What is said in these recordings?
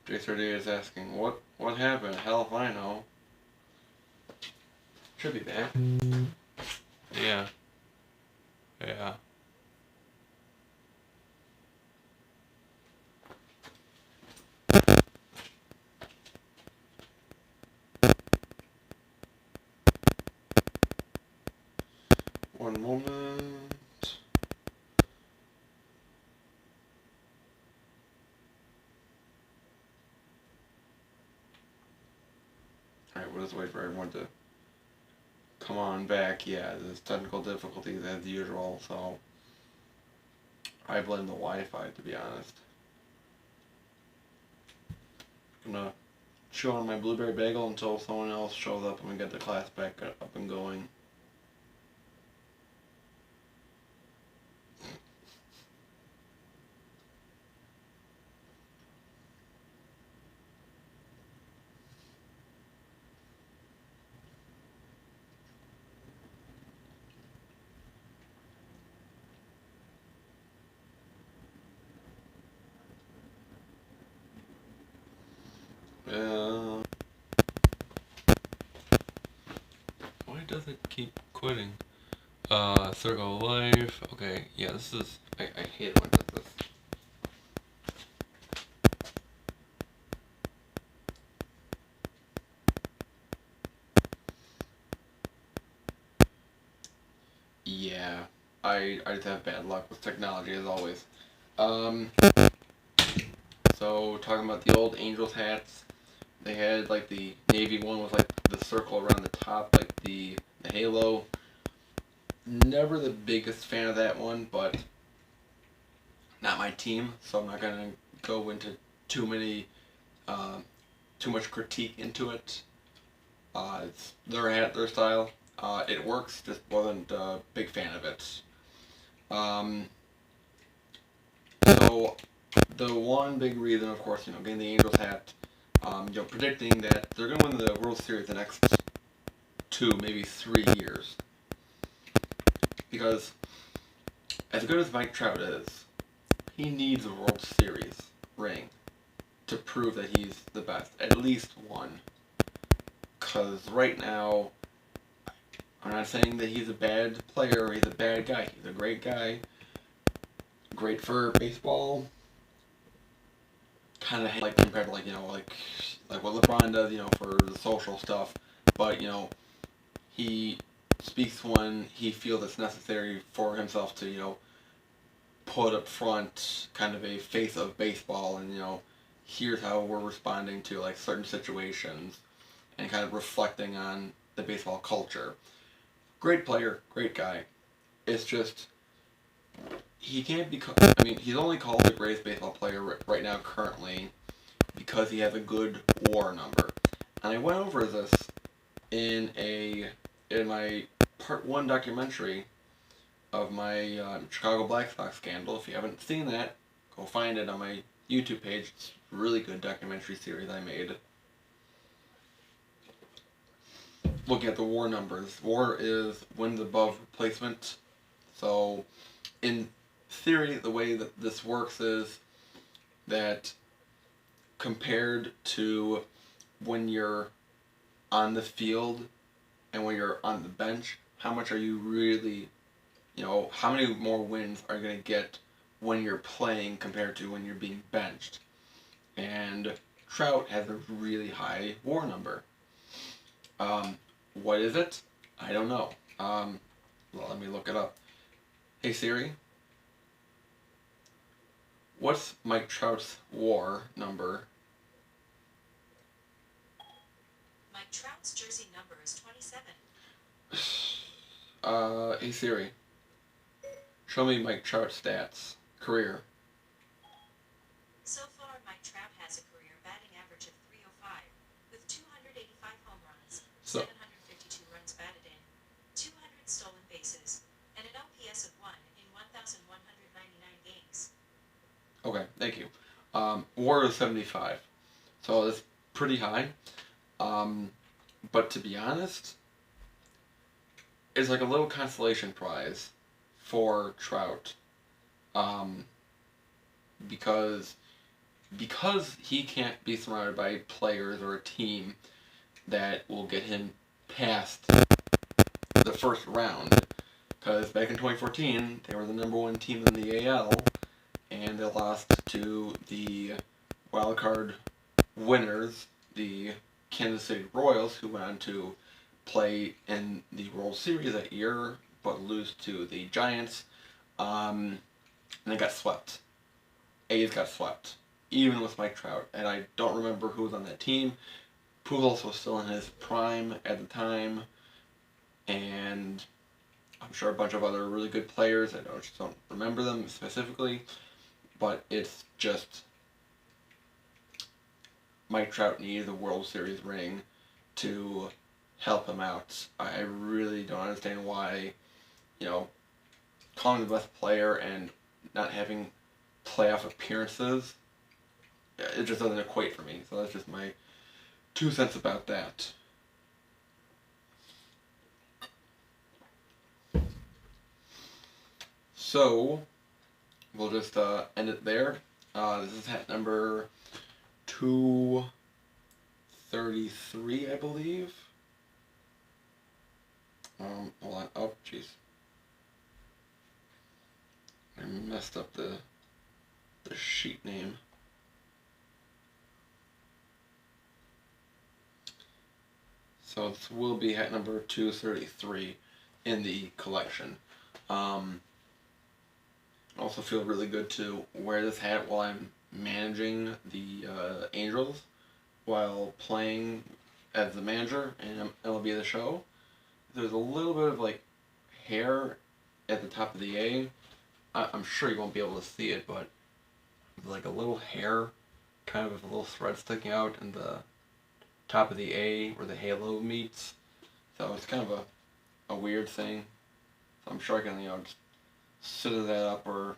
J30 is asking, what happened? Hell if I know. Should be back. Yeah. Yeah. One moment. Alright, we'll just wait for everyone to come on back. Yeah, there's technical difficulties as usual, so I blame the Wi-Fi, to be honest. I'm gonna chew on my blueberry bagel until someone else shows up and we get the class back up and going. Uh, why does it keep quitting? Circle of Life. Okay, yeah, this is. I hate it when it does this. Yeah, I just have bad luck with technology as always. Um, so talking about the old Angels hats, they had like the navy one with like the circle around the top, like the halo. Never the biggest fan of that one, but not my team, so I'm not gonna go into too many, uh, too much critique into it. It's their hat, their style. It works, just wasn't a big fan of it. Um, so the one big reason, of course, getting the Angels hat, predicting that they're gonna win the World Series the next 2, maybe 3 years, because as good as Mike Trout is, he needs a World Series ring to prove that he's the best, at least one. Because right now, I'm not saying that he's a bad player or he's a bad guy. He's a great guy, great for baseball. Kind of like compared to like what LeBron does, for the social stuff. But he speaks when he feels it's necessary for himself to put up front kind of a face of baseball, and here's how we're responding to like certain situations and kind of reflecting on the baseball culture. Great player, great guy. It's just he can't be. I mean, he's only called the greatest baseball player right now currently because he has a good WAR number. And I went over this in my part 1 documentary of my Chicago Black Sox scandal. If you haven't seen that, go find it on my YouTube page. It's a really good documentary series I made. Looking at the WAR numbers, WAR is wins above replacement. So, in theory, the way that this works is that compared to when you're on the field and when you're on the bench, how much are you really, how many more wins are you going to get when you're playing compared to when you're being benched? And Trout has a really high WAR number. What is it? I don't know. Well, let me look it up. Hey Siri, what's Mike Trout's WAR number? Mike Trout's jersey number is 27. Hey Siri, show me Mike Trout's stats. Career. So far, Mike Trout has a career batting average of .305 with 285 home runs, So, 752 runs batted in, 200 stolen bases, and an OPS of 1 in 1,199 games. okay, thank you. WAR is 75, so that's pretty high. Um, but to be honest, it's like a little consolation prize for Trout, um, because because he can't be surrounded by players or a team that will get him past the first round. Because back in 2014, they were the number one team in the AL, and they lost to the wild card winners, the Kansas City Royals, who went on to play in the World Series that year, but lose to the Giants. And they got swept. A's got swept, even with Mike Trout. And I don't remember who was on that team. Pujols was still in his prime at the time, and I'm sure a bunch of other really good players. I just don't remember them specifically, but it's just Mike Trout needed a World Series ring to help him out. I really don't understand why, calling the best player and not having playoff appearances, it just doesn't equate for me. So that's just my 2 cents about that. So, we'll just end it there. This is hat number 233, I believe. Hold on. Oh, jeez. I messed up the sheet name. So this will be hat number 233 in the collection. I also feel really good to wear this hat while I'm managing the Angels, while playing as the manager in MLB The Show. There's a little bit of hair at the top of the A. I'm sure you won't be able to see it, but a little hair, kind of a little thread sticking out in the top of the A where the halo meets. So it's kind of a weird thing. So I'm sure I can, just scissor that up or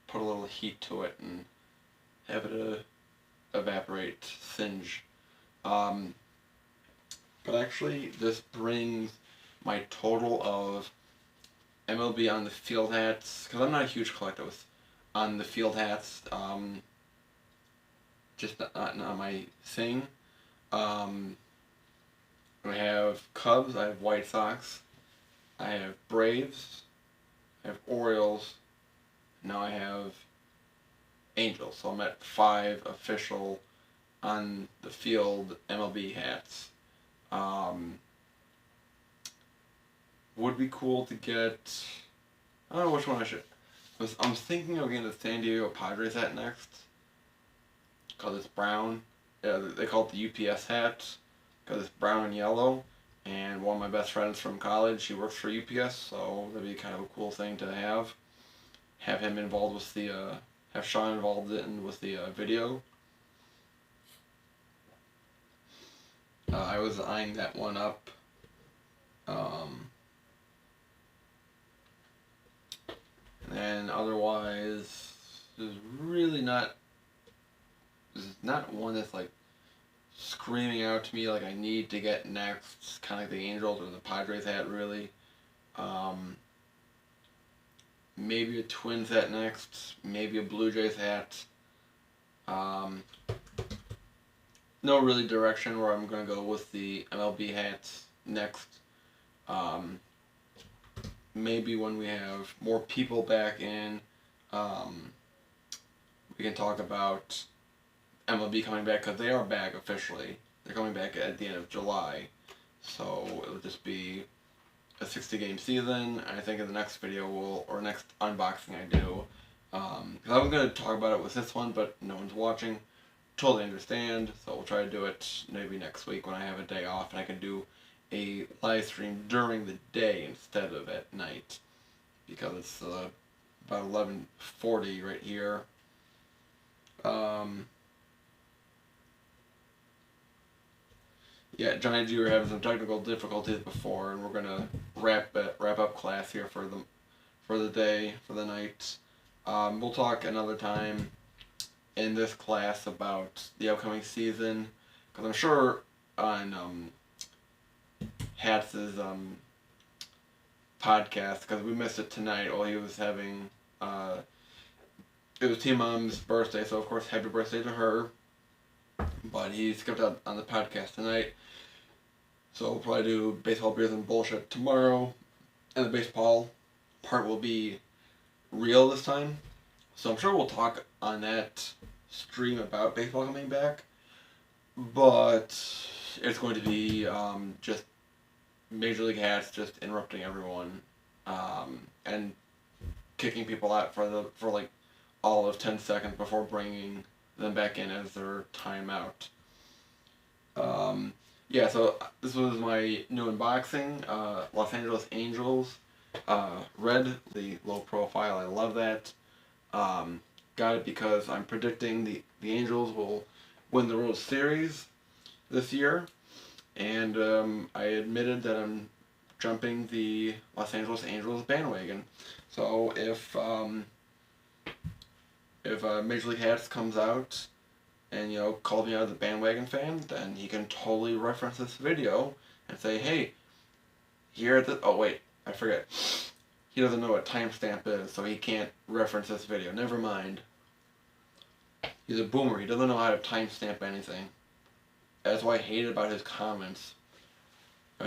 put a little heat to it and have it evaporate, singe. But actually, this brings my total of MLB on the field hats, because I'm not a huge collector with on the field hats, just not my thing. I have Cubs, I have White Sox, I have Braves, I have Orioles, now I have Angels. So I'm at 5 official on the field MLB hats. Would be cool to get. I don't know which one I should. I'm thinking of getting the San Diego Padres hat next, because it's brown. Yeah, they call it the UPS hat, because it's brown and yellow. And one of my best friends from college, he works for UPS, so that'd be kind of a cool thing to have. Have him involved with the. Have Sean involved with the video. I was eyeing that one up. And otherwise, there's really not. There's not one that's screaming out to me like I need to get next. It's kind of like the Angels or the Padres hat, really. Maybe a Twins hat next. Maybe a Blue Jays hat. No really direction where I'm gonna go with the MLB hats next. Maybe when we have more people back in, we can talk about MLB coming back, because they are back officially. They're coming back at the end of July, so it'll just be a 60-game season. I think in the next video or next unboxing I do, because I was going to talk about it with this one, but no one's watching. Totally understand, so we'll try to do it maybe next week when I have a day off and I can do a live stream during the day instead of at night, because it's about 11:40 right here. Yeah, Johnny G were having some technical difficulties before, and we're gonna wrap up class here for the day, for the night. We'll talk another time in this class about the upcoming season, because I'm sure on Hatz's podcast, because we missed it tonight while he was having it was Teen Mom's birthday, so of course, happy birthday to her. But he skipped out on the podcast tonight. So we'll probably do baseball, beers, and bullshit tomorrow. And the baseball part will be real this time. So I'm sure we'll talk on that stream about baseball coming back. But it's going to be just Major League Hats just interrupting everyone and kicking people out for like all of 10 seconds before bringing them back in as their timeout. Yeah, so this was my new unboxing. Los Angeles Angels. Red, the low profile. I love that. Got it because I'm predicting the Angels will win the World Series this year. And I admitted that I'm jumping the Los Angeles Angels bandwagon. So if Major League Hats comes out and calls me out as a bandwagon fan, then he can totally reference this video and say, hey, here at the I forget. He doesn't know what timestamp is, so he can't reference this video. Never mind. He's a boomer. He doesn't know how to timestamp anything. That's why I hated about his comments.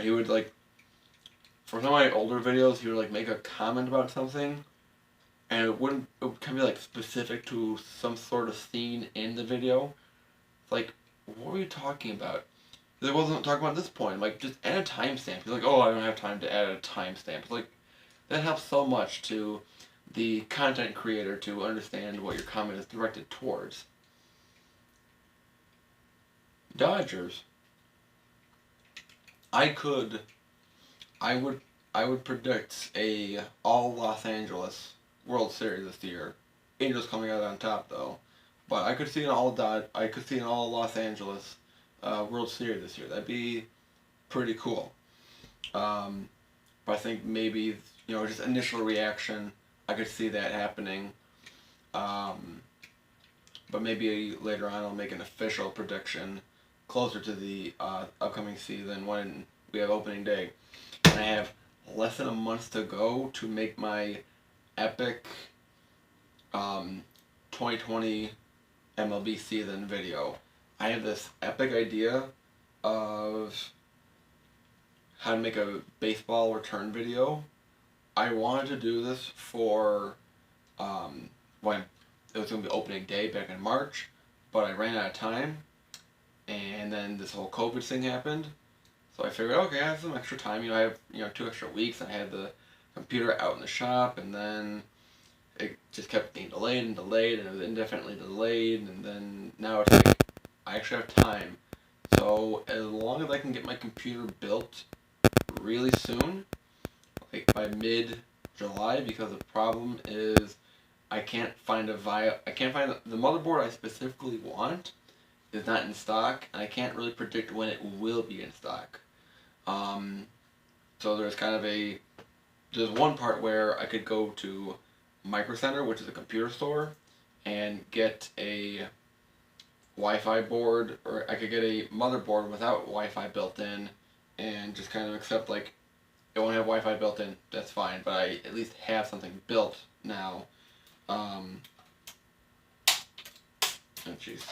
He would for some of my older videos, he would make a comment about something, and it would kind of be specific to some sort of scene in the video. It's like, what were you talking about? Because I wasn't talking about this point. Just add a timestamp. He's like, oh, I don't have time to add a timestamp. It's like, that helps so much to the content creator to understand what your comment is directed towards. Dodgers. I would predict a all Los Angeles World Series this year. Angels coming out on top though, but I could see an all Los Angeles World Series this year. That'd be pretty cool. But I think maybe just initial reaction, I could see that happening. But maybe later on I'll make an official prediction closer to the upcoming season when we have opening day. And I have less than a month to go to make my epic 2020 MLB season video. I have this epic idea of how to make a baseball return video. I wanted to do this for when it was going to be opening day back in March, but I ran out of time, and then this whole COVID thing happened. So I figured, okay, I have some extra time. I have 2 extra weeks. And I had the computer out in the shop, and then it just kept getting delayed, and it was indefinitely delayed, and then now it's like I actually have time. So as long as I can get my computer built really soon, by mid-July, because the problem is I can't find the motherboard I specifically want is not in stock, and I can't really predict when it will be in stock. So there's one part where I could go to Micro Center, which is a computer store, and get a Wi-Fi board, or I could get a motherboard without Wi-Fi built in, and just kind of accept it won't have Wi-Fi built in. That's fine, but I at least have something built now. Oh jeez.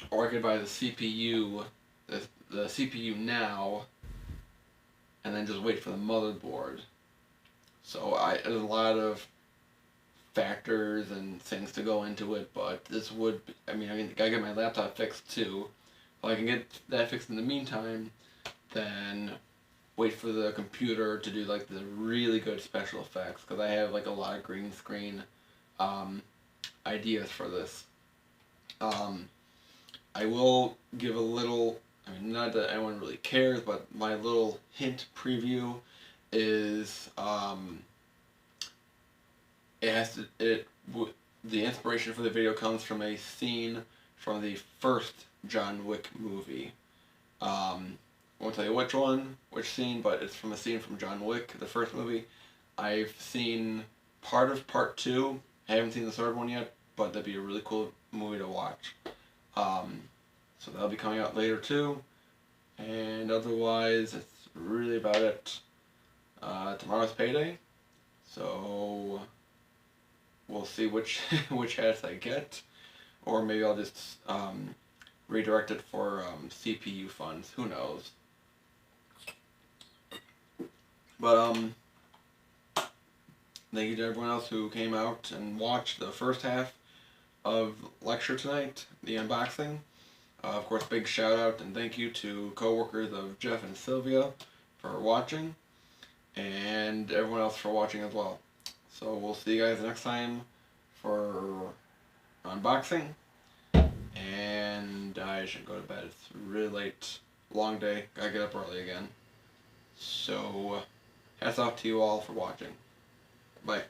Or I could buy the CPU, the CPU now, and then just wait for the motherboard. So there's a lot of factors and things to go into it, but I gotta get my laptop fixed too. If I can get that fixed in the meantime, then wait for the computer to do the really good special effects, because I have a lot of green screen ideas for this. I will give a little, not that anyone really cares, but my little hint preview is the inspiration for the video comes from a scene from the first John Wick movie. I won't tell you which scene, but it's from a scene from John Wick, the first movie. I've seen part of part 2. I haven't seen the third one yet, but that'd be a really cool movie to watch. So that'll be coming out later too. And otherwise, it's really about it. Tomorrow's payday, so we'll see which which hats I get, or maybe I'll just redirect it for CPU funds. Who knows? But thank you to everyone else who came out and watched the first half of lecture tonight, the unboxing. Of course, big shout out and thank you to co-workers of Jeff and Sylvia for watching, and everyone else for watching as well. So we'll see you guys next time for unboxing, and I should go to bed. It's really late, long day, gotta get up early again. So, hats off to you all for watching. Bye.